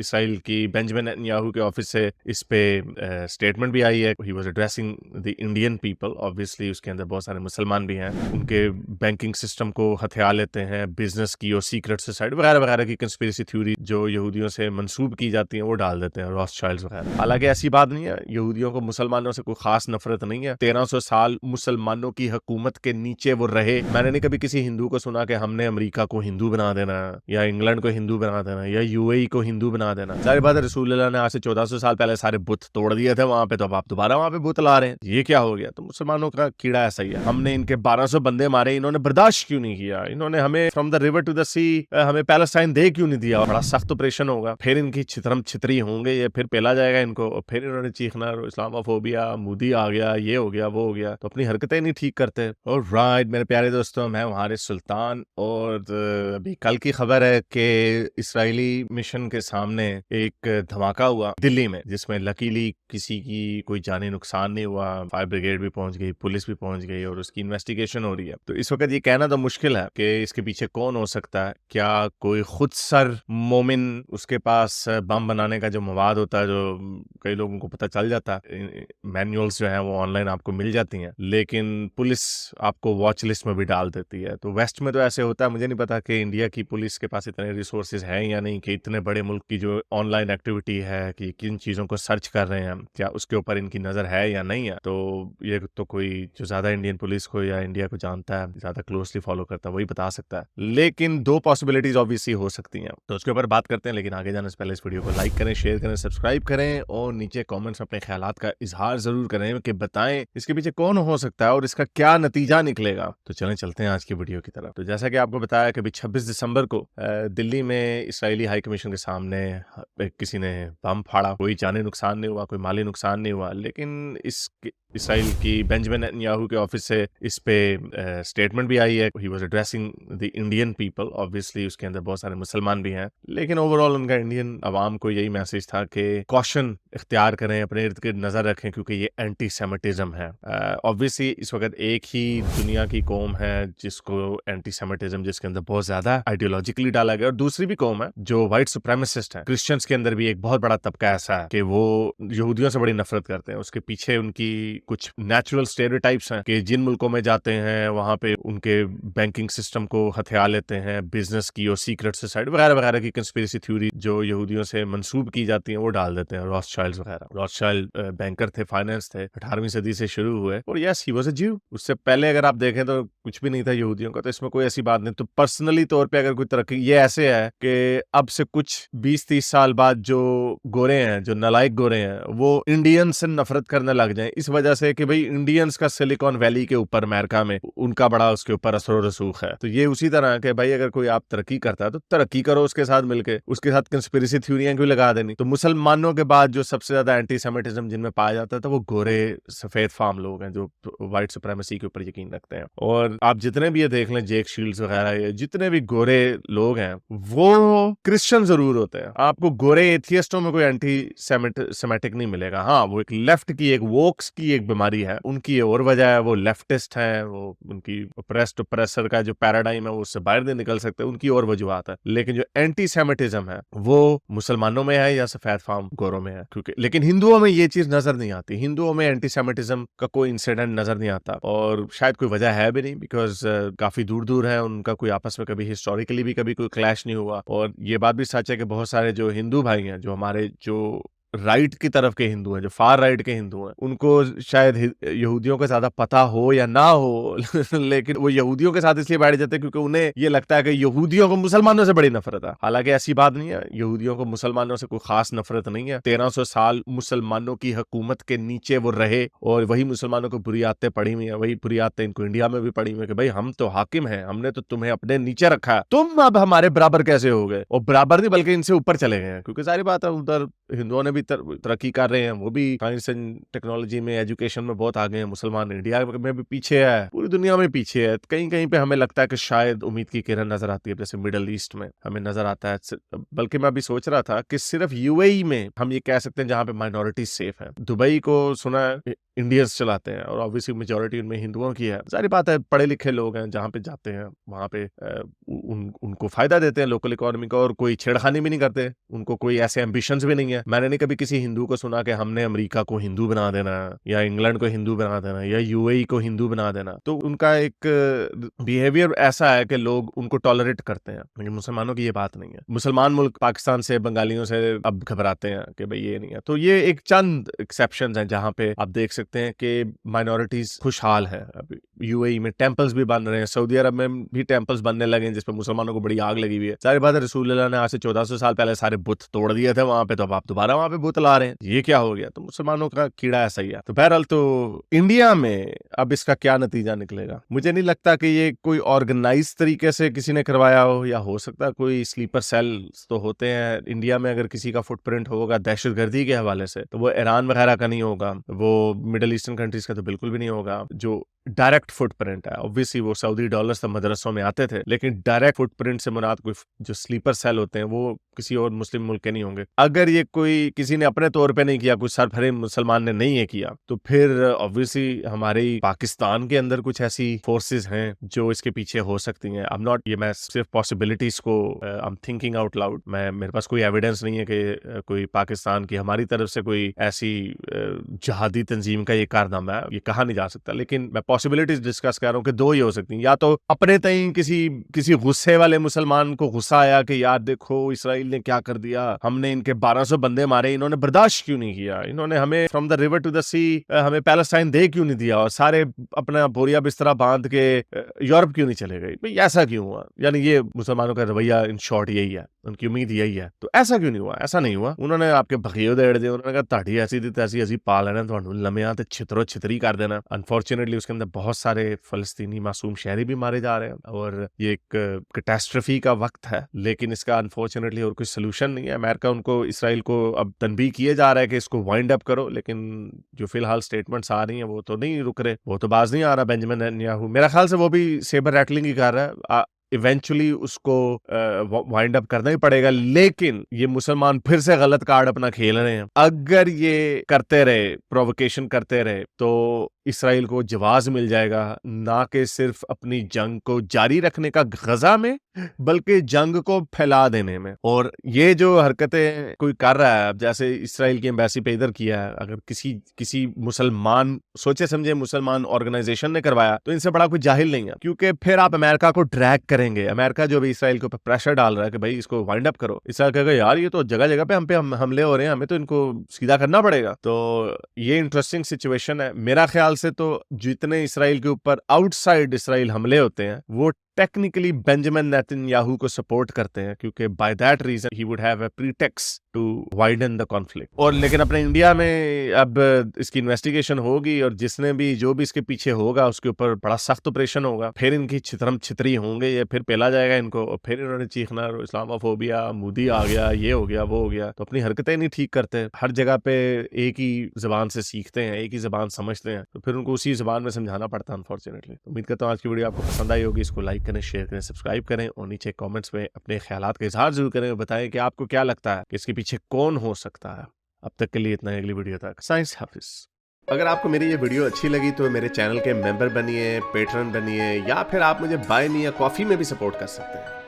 Israel की Benjamin Netanyahu के office से इस पे स्टेटमेंट भी आई है। He was addressing the Indian people, obviously उसके अंदर बहुत सारे मुसलमान भी हैं, उनके बैंकिंग सिस्टम को हथिया लेते हैं, बिजनेस की और सीक्रेट सोसाइटी वगैरह वगैरह की कंस्पिरेसी थ्योरी जो यहूदियों से मंसूब की जाती है वो डाल देते हैं, रॉथशाइल्ड्स वगैरह। हालांकि ऐसी बात नहीं है, यहूदियों को मुसलमानों से कोई खास नफरत नहीं है। 1300 साल मुसलमानों की हुकूमत के नीचे वो रहे। मैंने नहीं कभी किसी हिंदू को सुना कि हमने अमेरिका को हिंदू बना देना या इंग्लैंड को हिंदू बना देना या यूएई को हिंदू बना देना। सारी बात है, रसूलुल्लाह ने आज से 1400 साल पहले सारे बुत तोड़ दिए थे वहां पे, तो अब आप दोबारा वहां पे बुत ला रहे हैं, ये क्या हो गया? तो मुसलमानों का कीड़ा ऐसा ही है। हमने इनके 1200 बंदे मारे, इन्होंने बर्दाश्त क्यों नहीं किया? इन्होंने हमें from the river to the sea हमें पैलेस्टाइन दे क्यों नहीं दिया? बड़ा सख्त ऑपरेशन होगा, फिर इनकी छितरम छितरी होंगे, ये फिर पेला जाएगा इनको, और फिर इन्होंने चीखना इस्लामोफोबिया, मोदी आ गया, ये हो गया, वो हो गया, तो अपनी हरकतें नहीं ठीक करते। ऑलराइट मेरे प्यारे दोस्तों, मैं हमारे सुल्तान, और अभी कल की खबर है कि इजरायली मिशन के सामने एक धमाका हुआ दिल्ली में, जिसमें लकीली किसी की कोई जानी नुकसान नहीं हुआ। फायर ब्रिगेड भी पहुंच गई, पुलिस भी पहुंच गई, और उसकी इन्वेस्टिगेशन हो रही है। तो इस वक्त ये कहना तो मुश्किल है कि इसके पीछे कौन हो सकता है। क्या कोई खुद सर मोमिन, उसके पास बम बनाने का जो मवाद होता है, जो कई लोगों को पता चल जाता है, मैनुअल्स जो है वो ऑनलाइन आपको मिल जाती हैं, लेकिन पुलिस आपको वॉच लिस्ट में भी डाल देती है। तो वेस्ट में तो ऐसे होता है, मुझे नहीं पता कि इंडिया की पुलिस के पास इतने रिसोर्सेज हैं या नहीं, कि इतने बड़े मुल्क की जो ऑनलाइन एक्टिविटी है, कि किन चीज़ों को सर्च कर रहे हैं, क्या उसके ऊपर इनकी नज़र है या नहीं है। तो ये तो कोई जो ज़्यादा इंडियन पुलिस को या इंडिया को जानता है, ज़्यादा क्लोजली फॉलो करता है, वही बता सकता है। लेकिन दो पॉसिबिलिटीज ऑब्वियसली हो सकती हैं, तो उसके ऊपर बात करते हैं। लेकिन आगे जाने से पहले इस वीडियो को लाइक करें, शेयर करें, सब्सक्राइब करें, और नीचे कमेंट्स में अपने ख्यालात का इजहार जरूर करें कि बताएं इसके पीछे कौन हो सकता है और इसका क्या नतीजा निकलेगा। तो चलें चलते हैं आज की वीडियो की तरफ। तो जैसा कि आपको बताया कि 26 दिसंबर को दिल्ली में इसराइली हाई कमीशन के सामने किसी ने बम फाड़ा। कोई जानी नुकसान नहीं हुआ, कोई माली नुकसान नहीं हुआ, लेकिन इस इसराइल की बेंजामिन नेतन्याहू के ऑफिस से इस पे स्टेटमेंट भी आई है। He was addressing the Indian people, obviously उसके अंदर बहुत सारे मुसलमान भी हैं, लेकिन ओवरऑल उनका इंडियन अवाम को यही मैसेज था कि कॉशन इख्तियार करें, अपने इर्द गिर्द नजर रखें, क्योंकि ये एंटी सेमिटिज्म है। ऑब्वियसली इस वक्त एक ही दुनिया की कौम है जिसको एंटी सेमिटिज्म, जिसके अंदर बहुत ज्यादा आइडियोलॉजिकली डाला गया, और दूसरी भी कौम है जो व्हाइट सुप्रेमिसिस्ट है। क्रिश्चियंस के अंदर भी एक बहुत बड़ा तबका ऐसा है कि वो यहूदियों से बड़ी नफरत करते हैं। उसके पीछे उनकी कुछ नेचुरल स्टेरियोटाइप्स हैं कि जिन मुल्कों में जाते हैं वहां पे उनके बैंकिंग सिस्टम को हथिया लेते हैं, बिजनेस की और सीक्रेट सोसाइटी वगैरह वगैरह की कंस्पिरेसी थ्योरी जो यहूदियों से मंसूब की जाती है वो डाल देते हैं, रॉथशाइल्ड्स वगैरह। रॉथशाइल्ड बैंकर थे, फाइनेंस थे, 18वीं सदी से शुरू हुए, और यस ही वाज अ ज्यू। उससे पहले अगर आप देखें तो कुछ भी नहीं था यहूदियों का, तो इसमें कोई ऐसी बात नहीं। तो पर्सनली तौर पे अगर कोई तरक्की, ये ऐसे है कि अब से कुछ 20-30 साल बाद जो गोरे हैं, जो नालायक गोरे हैं, वो इंडियन से नफरत करने लग जाएं इस वजह से कि भाई इंडियंस का सिलिकॉन वैली के ऊपर, अमेरिका में उनका बड़ा उसके ऊपर असर रसूख है। तो ये उसी तरह के भाई अगर कोई आप तरक्की करता है तो तरक्की करो उसके साथ मिलके, उसके साथ कंस्पिरेसी थ्योरियां क्यों लगा देनी। तो मुसलमानों के बाद जो सबसे ज्यादा एंटी सेमिटिज्म जिनमें पाया जाता है तो वो गोरे सफेद फार्म लोग हैं जो व्हाइट सुप्रीमेसी के ऊपर यकीन रखते हैं। और आप जितने भी ये देख लें, जेक शील्ड्स वगैरह, जितने भी गोरे लोग हैं वो क्रिश्चियन जरूर होते हैं। आपको गोरे एथियस्टों में कोई एंटी सेमेटिक नहीं मिलेगा। हाँ, वो एक लेफ्ट की, एक वोक्स की एक बीमारी है उनकी, और वजह है वो लेफ्टिस्ट है, वो उनकी ऑप्रेस्ड ऑप्रेसर का जो पैराडाइम है वो उससे बाहर नहीं निकल सकते, उनकी और वजूहत है। लेकिन जो एंटी सेमिटिज्म है वो मुसलमानों में है या सफेद फार्म गोरों में है, क्योंकि लेकिन हिंदुओं में ये चीज नजर नहीं आती। हिंदुओं में एंटी सेमिटिज्म का कोई इंसिडेंट नजर नहीं आता, और शायद कोई वजह है भी नहीं, बिकॉज काफी दूर दूर है, उनका कोई आपस में कभी हिस्टोरिकली भी कभी कोई क्लैश नहीं हुआ। और ये बात भी सच है कि बहुत सारे जो हिंदू भाई हैं, जो हमारे जो राइट की तरफ के हिंदू हैं, जो फार राइट के हिंदू हैं, उनको शायद यहूदियों का ज्यादा पता हो या ना हो लेकिन वो यहूदियों के साथ इसलिए बैठ जाते हैं क्योंकि उन्हें ये लगता है कि यहूदियों को मुसलमानों से बड़ी नफरत है। हालांकि ऐसी बात नहीं है, यहूदियों को मुसलमानों से कोई खास नफरत नहीं है। 1300 साल मुसलमानों की हुकूमत के नीचे वो रहे, और वही मुसलमानों को बुरी आदतें पड़ी हुई है, वही बुरी आदतें इनको इंडिया में भी पड़ी हुई है कि भाई हम तो हाकिम हैं, हमने तो तुम्हें अपने नीचे रखा है, तुम अब हमारे बराबर कैसे हो गए। और बराबर नहीं बल्कि इनसे ऊपर चले गए हैं, क्योंकि सारी बात है उधर हिंदुओं ने भी तरक्की कर रहे हैं, वो भी साइंस एंड टेक्नोलॉजी में, एजुकेशन में बहुत आगे हैं। मुसलमान इंडिया में भी पीछे है, पूरी दुनिया में पीछे है। कहीं कहीं पे हमें लगता है कि शायद उम्मीद की किरण नजर आती है, जैसे मिडल ईस्ट में हमें नजर आता है। बल्कि मैं अभी सोच रहा था कि सिर्फ यूएई में हम ये कह सकते हैं जहां पे माइनॉरिटी सेफ है। दुबई को सुना है इंडियंस चलाते हैं और ऑब्वियसली मेजोरिटी उनमें हिंदुओं की है। जाहिर बात है पढ़े लिखे लोग हैं, जहाँ पे जाते हैं वहाँ पे उनको फायदा देते हैं लोकल इकोनॉमी का, और कोई छेड़खानी भी नहीं करते, उनको कोई ऐसे एम्बिशंस भी नहीं है। मैंने नहीं कभी किसी हिंदू को सुना कि हमने अमेरिका को हिंदू बना देना या इंग्लैंड को हिंदू बना देना या यूएई को हिंदू बना देना। तो उनका एक बिहेवियर ऐसा है कि लोग उनको टॉलरेट करते हैं, लेकिन मुसलमानों की ये बात नहीं है। मुसलमान मुल्क पाकिस्तान से, बंगालियों से अब घबराते हैं कि भाई ये नहीं है। तो ये एक चंद एक्सेप्शंस हैं जहाँ पे आप देख सकते हैं कि माइनॉरिटीज खुशहाल है। अभी यूएई में टेंपल्स भी बन रहे हैं, सऊदी अरब में भी टेंपल्स बनने लगे हैं जिसपे मुसलमानों को बड़ी आग लगी हुई है। सारी बात है, रसूलुल्लाह ने आज से 1400 साल पहले सारे बुत तोड़ दिए थे वहां पे, तो अब आप दोबारा वहां पे बुत ला रहे हैं, ये क्या हो गया? तो मुसलमानों का कीड़ा ऐसा ही है। तो बहरहाल तो इंडिया में अब इसका क्या नतीजा निकलेगा, मुझे नहीं लगता कि ये कोई ऑर्गेनाइज तरीके से किसी ने करवाया हो, या हो सकता है कोई स्लीपर सेल्स तो होते हैं इंडिया में। अगर किसी का फुटप्रिंट होगा दहशतगर्दी के हवाले से तो वो ईरान वगैरह का नहीं होगा, वो मिडिल ईस्टर्न कंट्रीज का तो बिल्कुल भी नहीं होगा। जो डायरेक्ट फुटप्रिंट है, ऑब्वियसली वो सऊदी डॉलर्स तो मदरसों में आते थे, लेकिन डायरेक्ट फुटप्रिंट से मुराद कोई जो स्लीपर सेल होते हैं वो किसी और मुस्लिम मुल्क के नहीं होंगे। अगर ये कोई किसी ने अपने तौर पे नहीं किया, कुछ सरफरे मुसलमान ने नहीं ये किया, तो फिर ऑब्वियसली हमारे पाकिस्तान के अंदर कुछ ऐसी फोर्सेस हैं जो इसके पीछे हो सकती हैं। आई एम नॉट, ये मैं सिर्फ पॉसिबिलिटीज को I am thinking out loud. मेरे पास कोई एविडेंस नहीं है कि कोई पाकिस्तान की हमारी तरफ से कोई ऐसी जहादी तंजीम का ये कारनामा है, ये कहा नहीं जा सकता। लेकिन मैं पॉसिबिलिटीज डिस्कस कर रहा हूँ कि दो ही हो सकती हैं, या तो अपने तई किसी गुस्से वाले मुसलमान को गुस्सा आया कि यार देखो इसराइल ने क्या कर दिया, हमने इनके 1200 बंदे मारे, इन्होंने बर्दाश्त क्यों नहीं किया, इन्होंने हमें from the river to the sea हमें पैलेस्टाइन दे क्यों नहीं दिया, और सारे अपना बोरिया बिस्तरा बांध के यूरोप क्यों नहीं चले गए, भाई ऐसा क्यों हुआ? यानी ये मुसलमानों का रवैया इन शॉर्ट यही है, उनकी उम्मीद यही है। तो ऐसा क्यों नहीं हुआ? ऐसा नहीं हुआ। उन्होंने आपके भखियो देड़ दिए, उन्होंने कहा ताड़ी ऐसी थी तैसी असी पा लेना, तो लम्या ते छितरो छितरी कर देना। अनफॉर्चुनेटली उसके अंदर बहुत सारे फलस्तीनी मासूम शहरी भी मारे जा रहे हैं, और ये एक कैटास्ट्रफी का वक्त है, लेकिन इसका अनफॉर्चुनेटली और कोई सोल्यूशन नहीं है। अमेरिका उनको, इसराइल को अब तनबीह किए जा रहा है कि इसको वाइंड अप करो, लेकिन जो फिलहाल स्टेटमेंट्स आ रही हैं वो तो नहीं रुक रहे, वो तो बाज नहीं आ रहा। बेंजामिन नेतन्याहू मेरा ख्याल से वो भी सेबर रैटलिंग ही कर रहा है, इवेंचुअली उसको वाइंड अप करना ही पड़ेगा। लेकिन ये मुसलमान फिर से गलत कार्ड अपना खेल रहे हैं। अगर ये करते रहे, प्रोवोकेशन करते रहे, तो इसराइल को जवाब मिल जाएगा, ना कि सिर्फ अपनी जंग को जारी रखने का गजा में, बल्कि जंग को फैला देने में। और ये जो हरकतें कोई कर रहा है, अब जैसे इसराइल की एम्बेसी पे इधर किया है, अगर किसी मुसलमान, सोचे समझे मुसलमान ऑर्गेनाइजेशन ने करवाया, तो इनसे बड़ा कोई जाहिल नहीं है, क्योंकि फिर आप अमेरिका को ड्रैग करेंगे। अमेरिका जो भी इसराइल के ऊपर प्रेशर डाल रहा है कि भाई इसको वाइंड अप करो, इसराइल कहेगा यार ये तो जगह जगह पे हम पे हमले हो रहे हैं, हमें तो इनको सीधा करना पड़ेगा। तो ये इंटरेस्टिंग सिचुएशन है। मेरा ख्याल से तो जितने इसराइल के ऊपर आउटसाइड इसराइल हमले होते हैं वो टेक्निकली बेंजामिन नेतन्याहू को सपोर्ट करते हैं, क्योंकि बाय दैट रीजन ही would have a pretext to widen the conflict. और लेकिन अपने इंडिया में अब इसकी इन्वेस्टिगेशन होगी, और जिसने भी जो भी इसके पीछे होगा उसके ऊपर बड़ा सख्त ऑपरेशन होगा, फिर इनकी छितरम छितरी होंगे, ये फिर पेला जाएगा इनको, और फिर इन्होंने चीखना इस्लामोफोबिया, मोदी आ गया, ये हो गया, वो हो गया। तो अपनी हरकतें नहीं ठीक करते, हर जगह पे एक ही जबान से सीखते हैं, एक ही जबान समझते हैं, तो फिर उनको उसी जबान में समझाना पड़ता है अनफॉर्चुनेटली। उम्मीद करता हूँ आज की वीडियो आपको पसंद आई होगी। इसको लाइक करें, शेयर करें, सब्सक्राइब करें, और नीचे कमेंट्स में अपने ख्यालात का इजहार जरूर करें, बताएं कि आपको क्या लगता है कि इसके पीछे कौन हो सकता है। अब तक के लिए इतना ही, अगली वीडियो तक साइंस हाफिज। अगर आपको मेरी ये वीडियो अच्छी लगी तो मेरे चैनल के मेंबर बनिए, पेट्रन बनिए, या फिर आप मुझे बाय मी या कॉफी में भी सपोर्ट कर सकते हैं।